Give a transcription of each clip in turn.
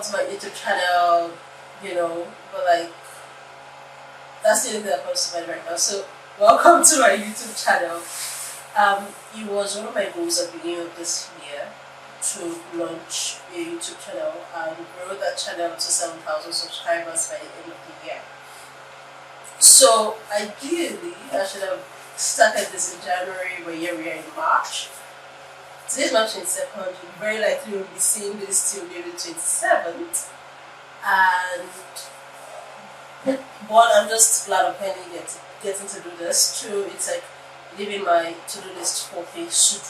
to my YouTube channel, but like that's the only thing that comes to mind right now. So welcome to my YouTube channel. It was one of my goals at the beginning of this year to launch a YouTube channel and grow that channel to 7,000 subscribers by the end of the year. So ideally, I should have started this in January, but here we are in March. Today's March 22nd, very likely we'll be seeing this till maybe 27th. One, I'm just glad I'm finally getting to do this. Two, it's like leaving my to-do list for phase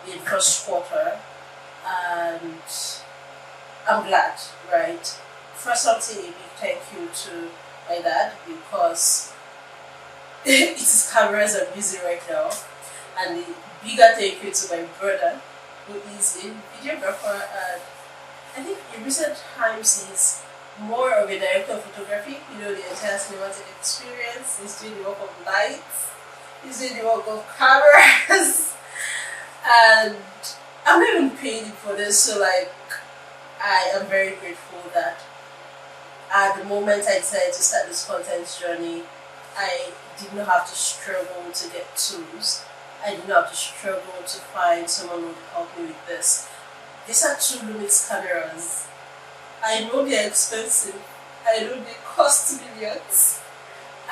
2 in first quarter, and I'm glad, right? First, I'll say a big thank you to my dad because his cameras are busy right now, and the bigger thank you to my brother who is a videographer, and I think in recent times he's more of a director of photography, the entire cinematic experience. He's doing the work of lights, he's doing the work of cameras, and I'm not even paying him for this, so like I am very grateful that at the moment I decided to start this content journey, I did not have to struggle to get tools. I did not have to struggle to find someone who would help me with this. These are 2 Lumix cameras. I know they're expensive. I know they cost millions.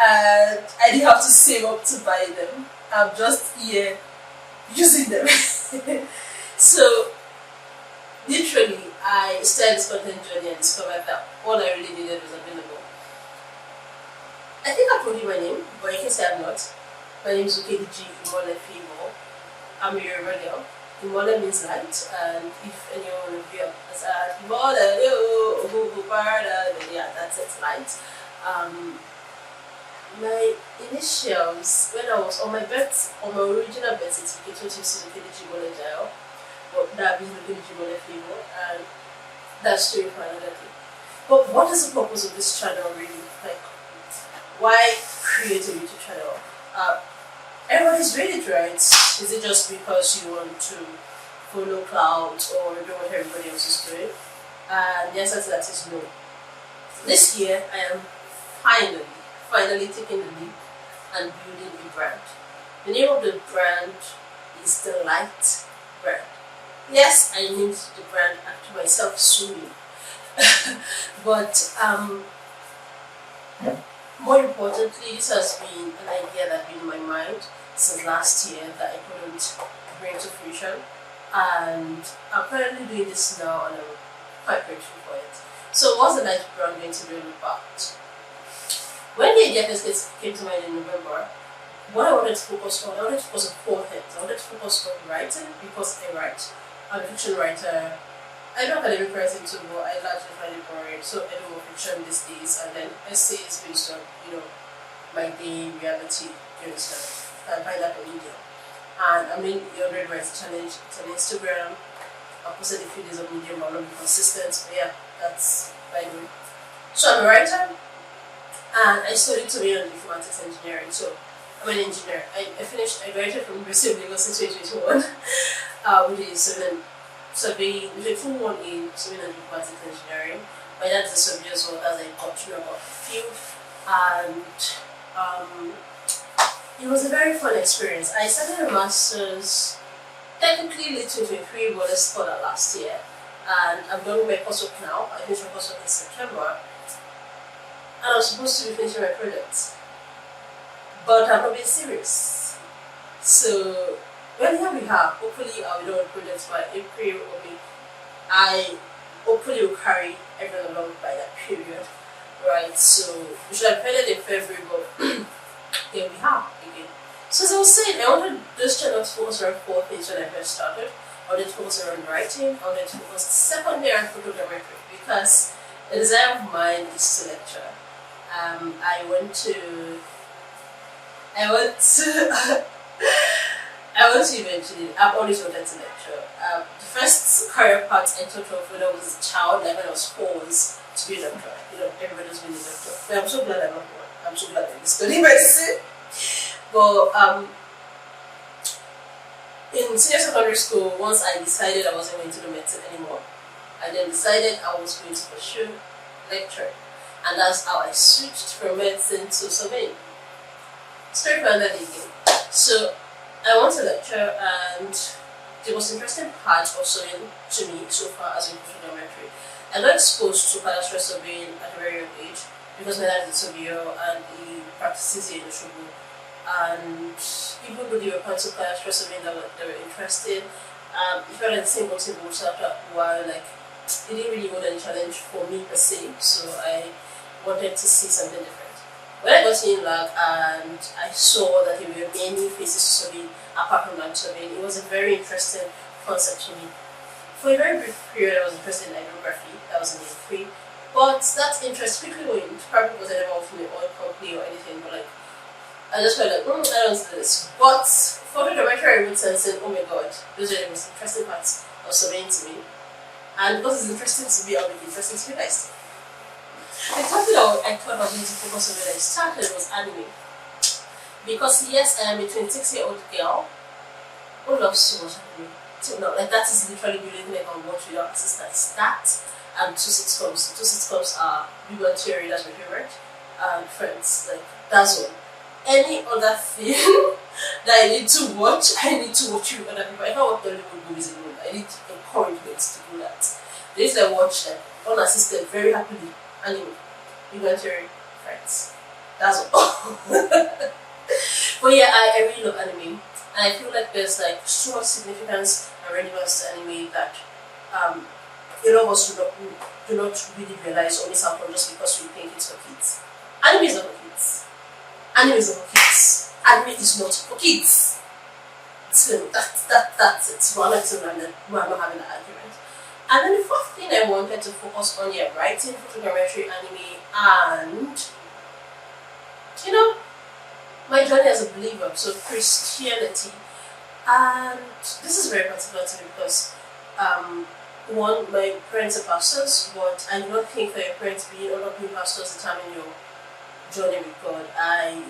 And I didn't have to save up to buy them. I'm just here using them. So, literally, I started this content journey and discovered that all I really needed was available. I think I told you my name, but in case I have not. My name is Imole. I'm a Yoruba girl. Imole means light, and if anyone of you has asked Imole, yeah, that's it, light. My initials, when I was on my original birth certificate, which is Imole Jail, but that means Imole Fimo, and that's true for another thing. But what is the purpose of this channel really? Like, why create a YouTube channel? Everybody's ready, right? Is it just because you want to follow clouds or do what everybody else is doing? And the answer to that is no. This year, I am finally taking the leap and building a brand. The name of the brand is TheLight brand. Yes, I named the brand after myself soon. But more importantly, this has been an idea that been in my mind since last year that I couldn't bring to fruition, and I'm currently doing this now and I'm quite grateful for it. So what's the light brand going to be all about? When the idea first came to mind in November, what I wanted to focus on, I wanted to focus on 4 things. I wanted to focus on writing because I write. I'm a fiction writer. I do academic writing too, but I largely find it boring, so I do more fiction these days, and then essays based on, my day, reality, you understand. I find that on Medium. And I'm doing the 100 Writing Challenge. It's on Instagram. I posted a few days on Medium, I'll not be consistent, but yeah, that's by the way. So I'm a writer, and I studied to be on informatics engineering, so I'm an engineer. I graduated from University of Lagos in 2021, which is surveying, with a full 1 in civil and informatics engineering. My dad is a surveyor as well, as I got to know about the field, and it was a very fun experience. I started a master's technically late 2023, but I started that last year, and I'm done with my coursework now. I finished my coursework in September, and I'm supposed to be finishing my project, but I'm not being serious. So well, here we have, hopefully I'll be done with projects by April or May. I hopefully will carry everyone along by that period, right? So we should have ended in February, but here we have again. So as I was saying, I wanted this channel to focus around 4 things when I first started. I wanted to focus around writing, I wanted to focus secondly on photography because the desire of mine is to lecture. I went to eventually, I've always wanted to lecture. The first career path I thought of when I was a child, like when I was 4, was to be a doctor. Everybody's been a doctor. But I'm so glad I'm not one. I'm so glad I studied medicine. But in senior secondary school, once I decided I wasn't going to do medicine anymore, I then decided I was going to pursue lecturing, and that's how I switched from medicine to surveying. Story for another day. So I want to lecture, and the most interesting part of surveying to me so far as a photogrammetry, I got exposed to cadastral surveying at a very young age because my dad is a surveyor and he practices here in Oshogo. And people who they were points of cadastral surveying that they were interested. It felt like the same boat after a while, like it didn't really hold any challenge for me per se, so I wanted to see something different. When I got in lab and I saw that there were many phases to surveying apart from land surveying, it was a very interesting concept to me. For a very brief period, I was interested in hydrography, that was in year 3, but that interest quickly went, probably because I never worked in an oil company or anything, but like, I just felt like, I don't do this. But photogrammetry, I would sense, oh my god, those are the most interesting parts of surveying to me. And because it's interesting to me, I'll be interesting to you guys. The topic that I thought I was going to focus on when I started was anime. Because yes, I am a 26-year-old girl who loves so much anime. So, no, like that is literally the only thing I can watch without assistance. That and 2 sitcoms. 2 sitcoms are Big Bang Theory, that's my favorite. And Friends, like that's one. Any other thing that I need to watch, I need to watch with other people. I can't watch Hollywood movies alone. I need encouragement to do that. The days I watch them unassisted very happily. Anime, Big Bang Theory, Friends. That's all. But yeah, I really love anime, and I feel like there's like so much significance and relevance to anime that a lot of us do not really realize or miss out on just because we think it's for kids. Anime is not for kids. Anime is not for kids. Anime is not for kids. So that's it. So I'm not having that argument. And then the fourth thing I wanted to focus on, yeah, writing, photogrammetry, anime, and my journey as a believer, so Christianity. And this is very particular to me because one, my parents are pastors, but I do not think that your parents being or not being pastors determine your journey with God. I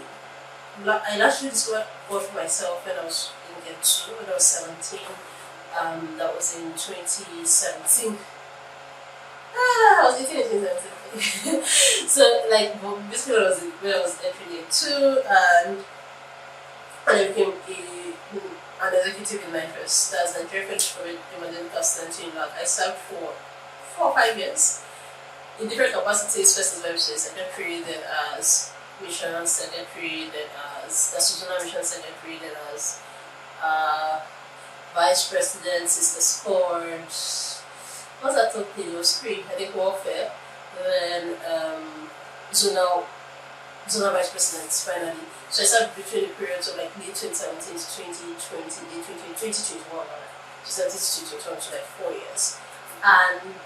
actually discovered God for myself when I was in year 2, when I was 17. That was in 2017. I was 18 in 2017. So, like, basically, when I was entering year 2, and I became an executive in NIFES. That's Nigeria French for Evangelical Student Lab. I served for 4 or 5 years in different capacities. First as Bible study, secretary, then as mission secretary, then as the Susanna mission secretary, then as vice president, sister scored. What's that topic? It was 3, I think, warfare. Then zonal vice president finally. So I started between the periods of like late 2017 to 2020, 2021, so 17 to 2021, so like 4 years. And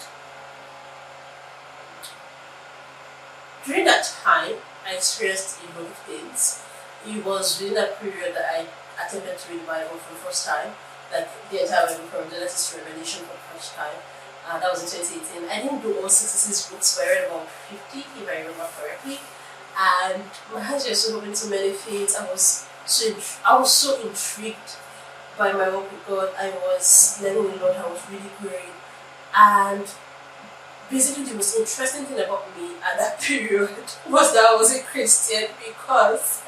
during that time, I experienced a lot of things. It was within that period that I attempted to read the Bible for the first time, like the entire Bible from Genesis to Revelation for the first time. That was in 2018. I didn't do all 66 books, but I read about 50, if I remember correctly. And my hands were so open to many things. I was so intrigued by my work with God. I was learning a lot. I was really growing. And basically, the most interesting thing about me at that period was that I was a Christian, because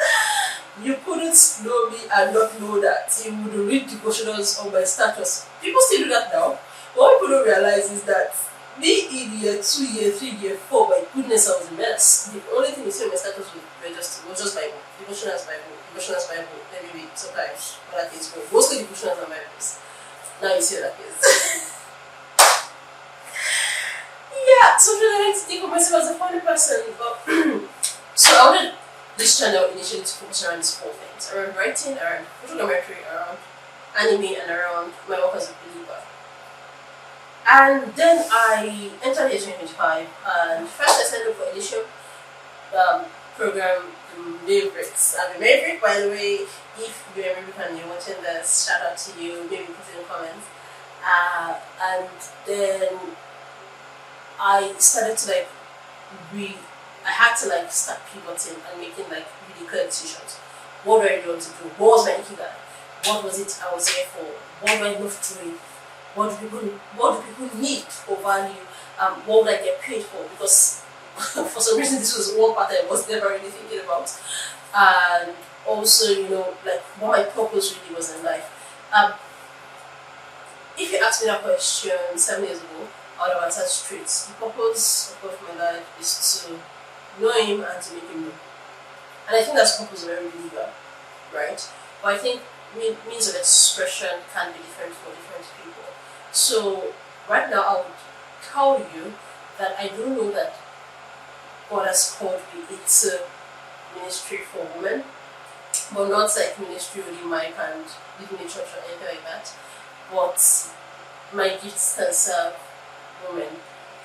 you couldn't know me and not know that you would read devotionals on my status. People still do that now. What people don't realize is that me in year 2, year 3, year 4, my goodness, I was a mess. The only thing you see on my status was just Bible. Devotionals Bible, maybe sometimes other things, but mostly devotionals and Bibles. Now you see what that is. Yeah, so I like to think of myself as a funny person, but so I wanted this channel initially to focus around these 4 things: around writing, around photogrammetry, around anime, and around my work as a believer. And then I entered year 2025, and first I signed up for edition program Mavericks. I'm a Maverick, by the way. If you're a Maverick and you're watching this, shout out to you, maybe put it in the comments. And then I started to I had to start pivoting and making really clear decisions. What do I want to do? What was my ikigai? What was it I was here for? What do I love doing? what do people need or value? What would I get paid for? Because for some reason this was one part I was never really thinking about. And also, like what my purpose really was in life. If you asked me that question 7 years ago, I would have answered straight. The purpose of God for my life is to know Him and to make Him known. And I think that's purpose of every believer, right? But I think means of expression can be different for different people. So right now I would tell you that I do know that God has called me into ministry for women, but not like ministry only mic and living in church or anything like that. But my gifts can serve women,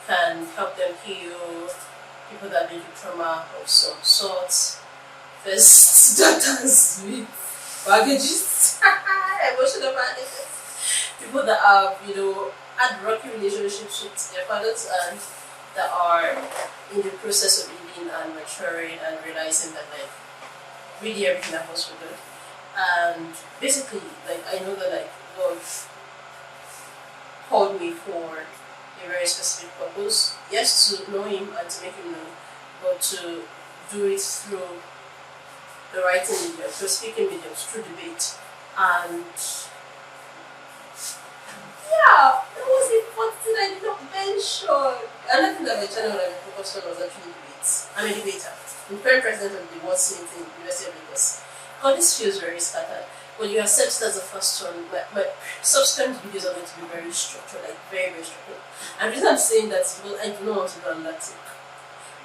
can help them heal people that been through trauma of some sort. First daughters with baggages, emotional baggages. People that have, had rocky relationships with their fathers and that are in the process of healing and maturing and realizing that like really everything happens for good. And basically, like I know that like God called me for a very specific purpose. Yes, to know Him and to make Him known, but to do it through the writing medium, through speaking mediums, through debate. And yeah, that was the first thing I did not mention. Another thing that my channel that I focused on was actually debates. I'm a debater. I'm current president of the World Senate in the University of Lagos. God, this feels very scattered. But you accept it as the first one. My subsequent videos are going to be very structured, like very, very structured. And the reason I'm saying that is because I do not want to go on that thing.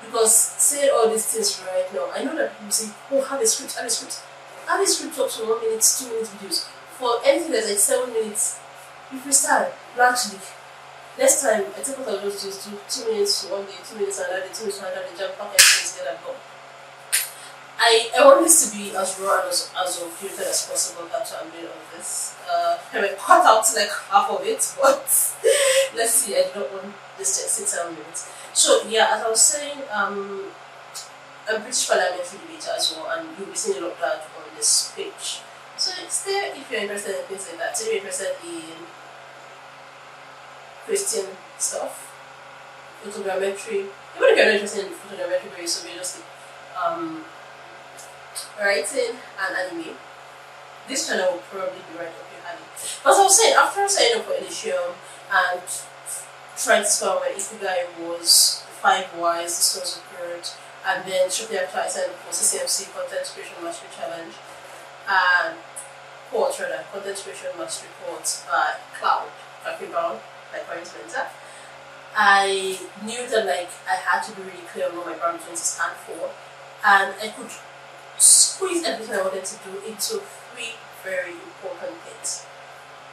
Because saying all these things right now, I know that people say, oh, have a script, have a script. Have a script up to 1 minute, 2 minute videos. For anything that's like 7 minutes, you freestyle, largely. Next time, I think what I'll just do 2 minutes one day, 2 minutes another day, 2 minutes another day, jump back everything together and go. I want this to be as raw and as unfiltered as possible. That's why I'm doing all this. I might cut out like half of it, but let's see. I don't want this to exceed 7 minutes. So yeah, as I was saying, I'm British parliamentary debater as well, and you'll be seeing a lot of that on this page. So it's there if you're interested in things like that. So if you're interested in Christian stuff, photogrammetry, even if you're not interested in photogrammetry, very so you're just writing and anime, this channel will probably be right up your alley. But as I was saying, after signing up for Elysium and trying to spell my Ikigai was the 5 whys, the source of good, and then shortly after I signed up for CCMC Content Creation Mastery Challenge and Content Creation Mastery Course by Cloud, Kathy Brown, my current mentor. I knew that like I had to be really clear on what my brand was going to stand for, and I could squeeze everything I wanted to do into 3 very important things.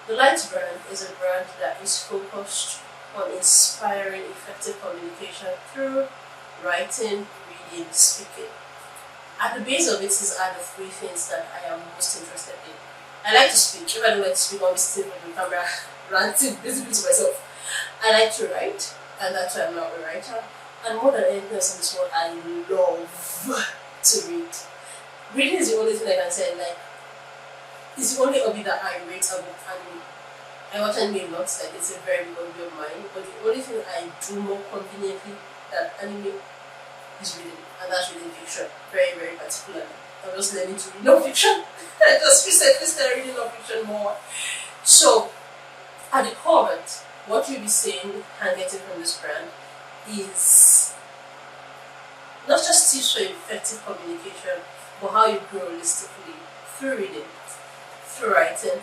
The Light brand is a brand that is focused on inspiring effective communication through writing, reading, speaking. At the base of it are the 3 things that I am most interested in. I like to speak. If I don't like to speak, I'll be sitting on the camera ranting basically to myself. I like to write, and that's why I'm not a writer. And more than anything else in this world, I love to read. Reading is the only thing I can say, like, it's the only hobby that I rate about anime. I watch anime a lot, like, it's a very big hobby of mine, but the only thing I do more conveniently than anime is reading, and that's reading fiction, very, very particularly. I'm just learning to read non-fiction. I just recently started reading non-fiction more. So, at the core of it, what you'll be seeing and getting from this brand is not just tips for effective communication, but how you grow holistically through reading, through writing,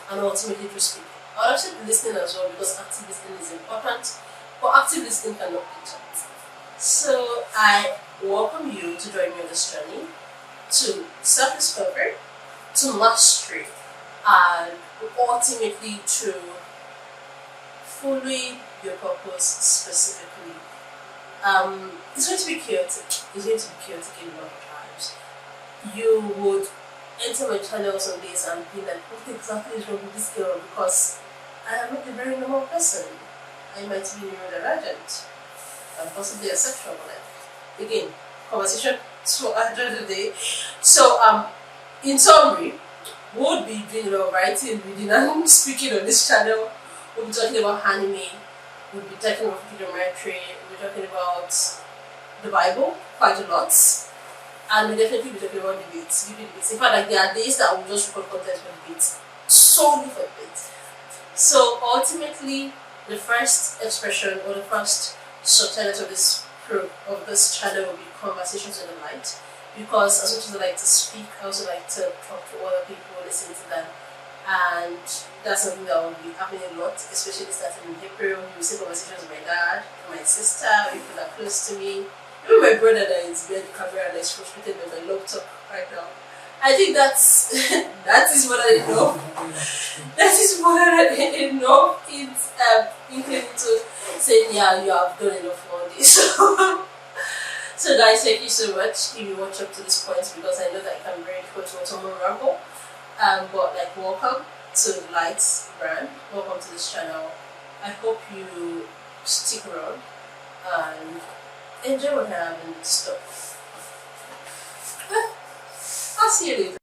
and ultimately through speaking. I'll actually be listening as well because active listening is important, but active listening cannot be taught. So I welcome you to join me on this journey to self-discovery, to mastery, and ultimately to following your purpose specifically. It's going to be chaotic. It's going to be chaotic in a lot of times. You would enter my channel some days and be like, what exactly is wrong with this girl? Because I am not a very normal person. I might be neurodivergent and possibly asexual. Like, again, conversation for another day. So, in summary, we would be doing a lot of writing, reading, and speaking on this channel. We'll be talking about anime. We'll be talking about geometry. We'll be talking about the Bible quite a lot. And we'll definitely be talking about debates. In fact, like there are days that we'll just record content for debates. Solely for debates. So ultimately, the first expression or the first subtenet of this channel will be conversations with the light, because as much as I like to speak, I also like to talk to other people, listen to them, and that's something that will be happening a lot, especially starting in April. You will see conversations with my dad, my sister, people that are close to me, even my brother that is behind the camera and is frustrated with my laptop right now. I think that's that is what I know. That is what I know. It's including to saying, yeah, you have done enough for this. So guys, thank you so much if you watch up to this point, because I know that it can be very difficult to watch someone ramble. But like, welcome to TheLight brand. Welcome to this channel. I hope you stick around and enjoy what I have in store. I'll see you later.